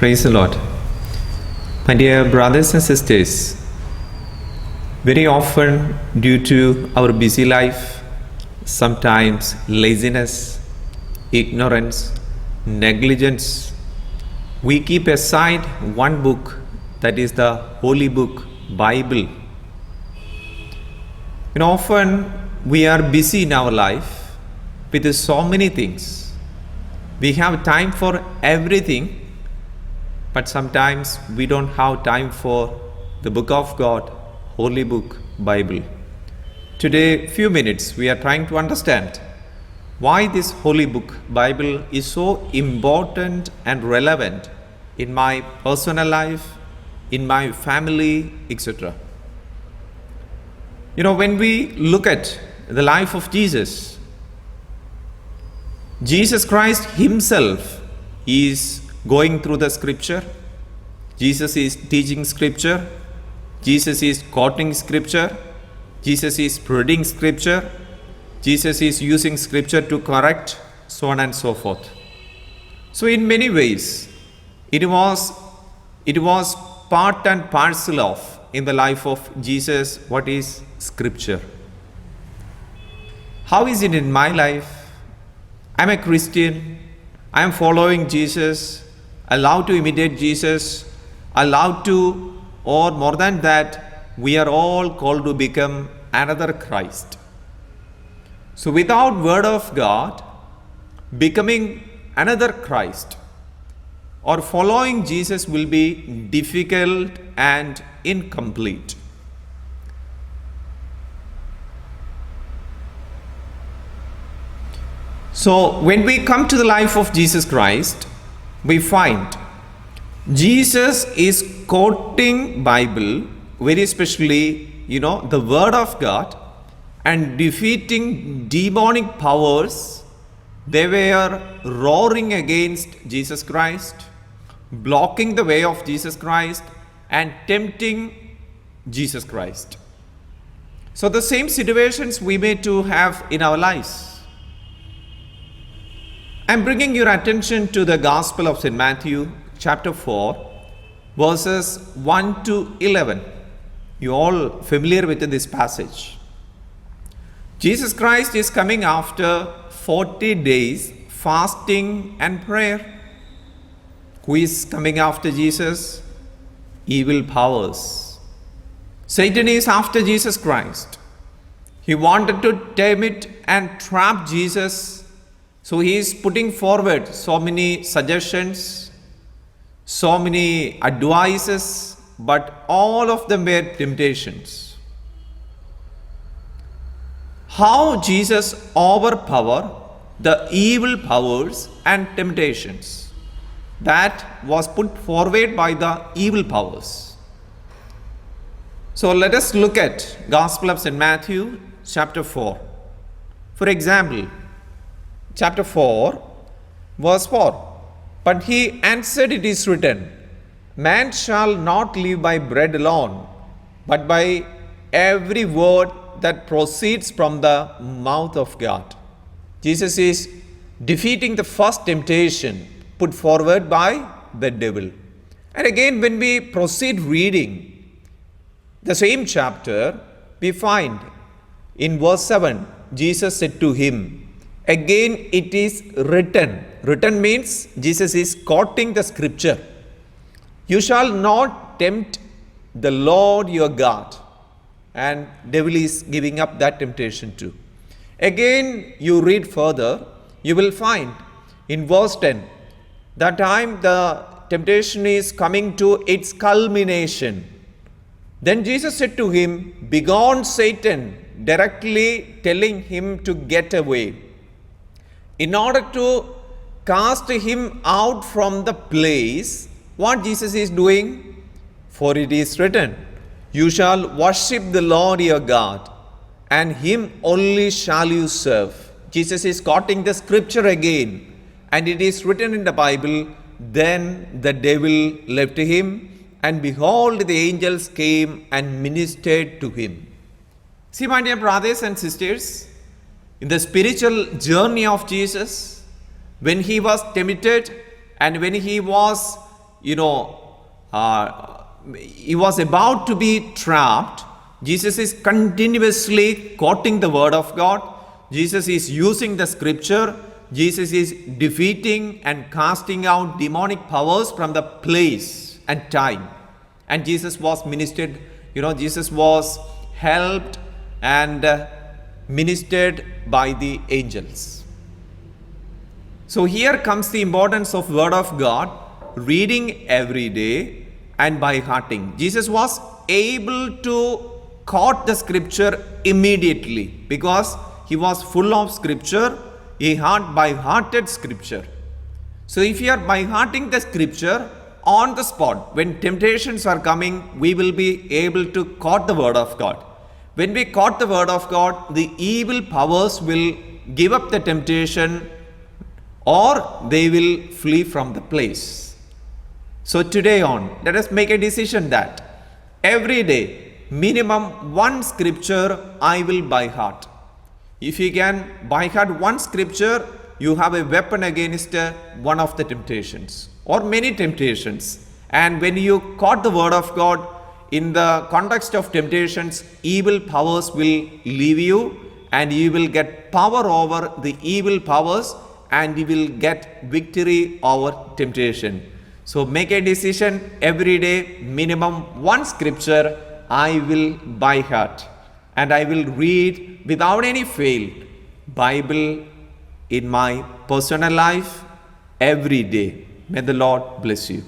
Praise the Lord. My dear brothers and sisters, very often due to our busy life, sometimes laziness, ignorance, negligence, we keep aside one book, that is the Holy Book, Bible. And often we are busy in our life with so many things. We have time for everything, but sometimes we don't have time for the Book of God, Holy Book, Bible. Today, few minutes, we are trying to understand why this Holy Book, Bible, is so important and relevant in my personal life, in my family, etc. When we look at the life of Jesus Christ himself is going through the scripture. Jesus is teaching scripture. Jesus is quoting scripture. Jesus is spreading scripture. Jesus is using scripture to correct, so on and so forth. So in many ways, it was part and parcel of, in the life of Jesus, what is scripture. How is it in my life? I am a Christian. I am following Jesus. I love to imitate Jesus. I love to, or more than that, we are all called to become another Christ. So without Word of God, becoming another Christ or following Jesus will be difficult and incomplete. So when we come to the life of Jesus Christ, we find Jesus is quoting Bible, very especially, the Word of God, and defeating demonic powers. They were roaring against Jesus Christ, blocking the way of Jesus Christ, and tempting Jesus Christ. So the same situations we may too have in our lives. I am bringing your attention to the Gospel of St. Matthew, chapter 4, verses 1 to 11. You all familiar with this passage. Jesus Christ is coming after 40 days fasting and prayer. Who is coming after Jesus? Evil powers. Satan is after Jesus Christ. He wanted to tempt and trap Jesus. So he is putting forward so many suggestions, so many advices, but all of them were temptations. How Jesus overpowered the evil powers and temptations that was put forward by the evil powers. So let us look at Gospel of St. Matthew, chapter 4. For example, chapter 4, verse 4. But he answered, it is written, man shall not live by bread alone, but by every word that proceeds from the mouth of God. Jesus is defeating the first temptation put forward by the devil. And again, when we proceed reading the same chapter, we find in verse 7, Jesus said to him, again it is written. Written means Jesus is quoting the scripture. You shall not tempt the Lord your God. And devil is giving up that temptation too. Again, you read further, you will find in verse 10, that time the temptation is coming to its culmination. Then Jesus said to him, begone Satan, directly telling him to get away, in order to cast him out from the place. What Jesus is doing? For it is written, you shall worship the Lord your God, and him only shall you serve. Jesus is quoting the scripture again, and it is written in the Bible, then the devil left him, and behold, the angels came and ministered to him. See, my dear brothers and sisters, in the spiritual journey of Jesus, when he was tempted and when he was he was about to be trapped, Jesus is continuously quoting the word of God. Jesus is using the scripture. Jesus is defeating and casting out demonic powers from the place and time. And Jesus was ministered, Jesus was helped and ministered by the angels. So here comes the importance of word of God, reading every day and by hearting. Jesus was able to quote the scripture immediately because he was full of scripture. He had by hearted scripture. So if you are by hearting the scripture on the spot, when temptations are coming, we will be able to quote the word of God. When we quote the word of God, the evil powers will give up the temptation or they will flee from the place. So today on, let us make a decision that every day, minimum one scripture I will by heart. If you can by heart one scripture, you have a weapon against one of the temptations or many temptations. And when you quote the word of God in the context of temptations, evil powers will leave you and you will get power over the evil powers and you will get victory over temptation. So make a decision every day, minimum one scripture I will by heart. And I will read without any fail Bible in my personal life every day. May the Lord bless you.